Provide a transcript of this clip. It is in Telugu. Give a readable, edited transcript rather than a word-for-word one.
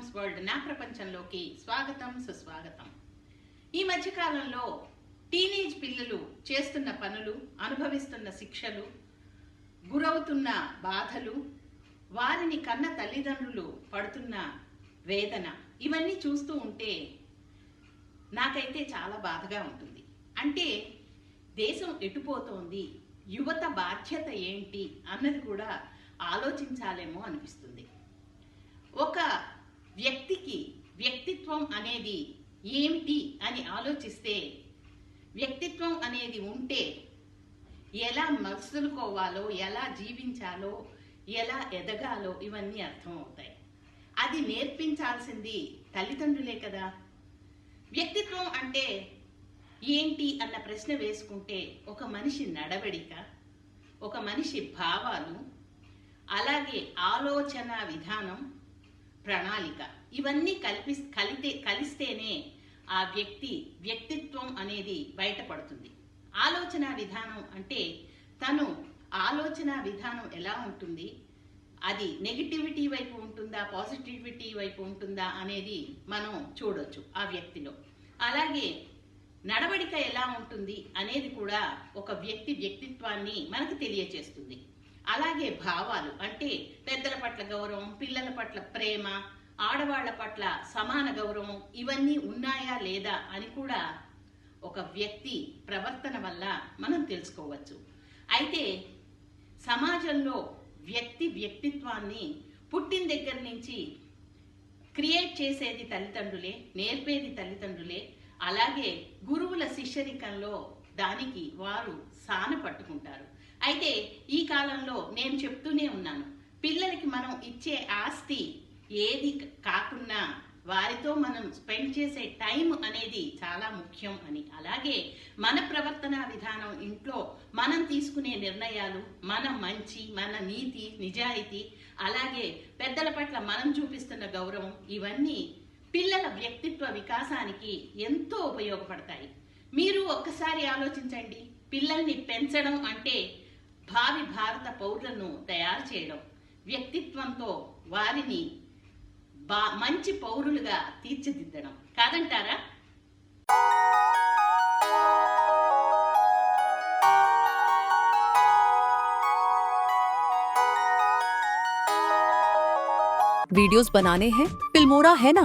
మామ్స్ వరల్డ్ నా ప్రపంచంలోకి స్వాగతం సుస్వాగతం. ఈ మధ్యకాలంలో టీనేజ్ పిల్లలు చేస్తున్న పనులు, అనుభవిస్తున్న శిక్షలు, గురవుతున్న బాధలు, వారిని కన్న తల్లిదండ్రులు పడుతున్న వేదన, ఇవన్నీ చూస్తూ ఉంటే నాకైతే చాలా బాధగా ఉంటుంది. అంటే దేశం ఎటుపోతోంది, యువత బాధ్యత ఏంటి అన్నది కూడా ఆలోచించాలేమో అనిపిస్తుంది. ఒక వ్యక్తికి వ్యక్తిత్వం అనేది ఏమిటి అని ఆలోచిస్తే, వ్యక్తిత్వం అనేది ఉంటే ఎలా మసులుకోవాలో, ఎలా జీవించాలో, ఎలా ఎదగాలో ఇవన్నీ అర్థం అవుతాయి. అది నేర్పించాల్సింది తల్లిదండ్రులే కదా. వ్యక్తిత్వం అంటే ఏంటి అన్న ప్రశ్న వేసుకుంటే, ఒక మనిషి నడవడిక, ఒక మనిషి భావాలు, అలాగే ఆలోచన విధానం, ప్రణాళిక, ఇవన్నీ కలిస్తేనే ఆ వ్యక్తిత్వం అనేది బయటపడుతుంది. ఆలోచన విధానం అంటే తను ఆలోచన విధానం ఎలా ఉంటుంది, అది నెగిటివిటీ వైపు ఉంటుందా, పాజిటివిటీ వైపు ఉంటుందా అనేది మనం చూడొచ్చు ఆ వ్యక్తిలో. అలాగే నడవడిక ఎలా ఉంటుంది అనేది కూడా ఒక వ్యక్తిత్వాన్ని మనకు తెలియచేస్తుంది. అలాగే భావాలు అంటే పెద్దల పట్ల గౌరవం, పిల్లల పట్ల ప్రేమ, ఆడవాళ్ల పట్ల సమాన గౌరవం, ఇవన్నీ ఉన్నాయా లేదా అని కూడా ఒక వ్యక్తి ప్రవర్తన వల్ల మనం తెలుసుకోవచ్చు. అయితే సమాజంలో వ్యక్తిత్వాన్ని పుట్టిన దగ్గర నుంచి క్రియేట్ చేసేది తల్లిదండ్రులే, నేర్పేది తల్లిదండ్రులే. అలాగే గురువుల శిష్యరికంలో దానికి వారు సాన పట్టుకుంటారు. అయితే ఈ కాలంలో నేను చెప్తూనే ఉన్నాను, పిల్లలకి మనం ఇచ్చే ఆస్తి ఏది కాకున్నా వారితో మనం స్పెండ్ చేసే టైం అనేది చాలా ముఖ్యం అని. అలాగే మన ప్రవర్తన విధానం, ఇంట్లో మనం తీసుకునే నిర్ణయాలు, మన మంచి, మన నీతి, నిజాయితీ, అలాగే పెద్దల పట్ల మనం చూపిస్తున్న గౌరవం, ఇవన్నీ పిల్లల వ్యక్తిత్వ వికాసానికి ఎంతో ఉపయోగపడతాయి. మీరు ఒక్కసారి ఆలోచించండి, పిల్లల్ని పెంచడం అంటే భావి భారత పౌరులను తయారు చేయడం, వ్యక్తిత్వంతో వారిని మంచి పౌరులుగా తీర్చిదిద్దడం కాదంటారా? वीडियोस बनाने हैं, फिल्मोरा है ना।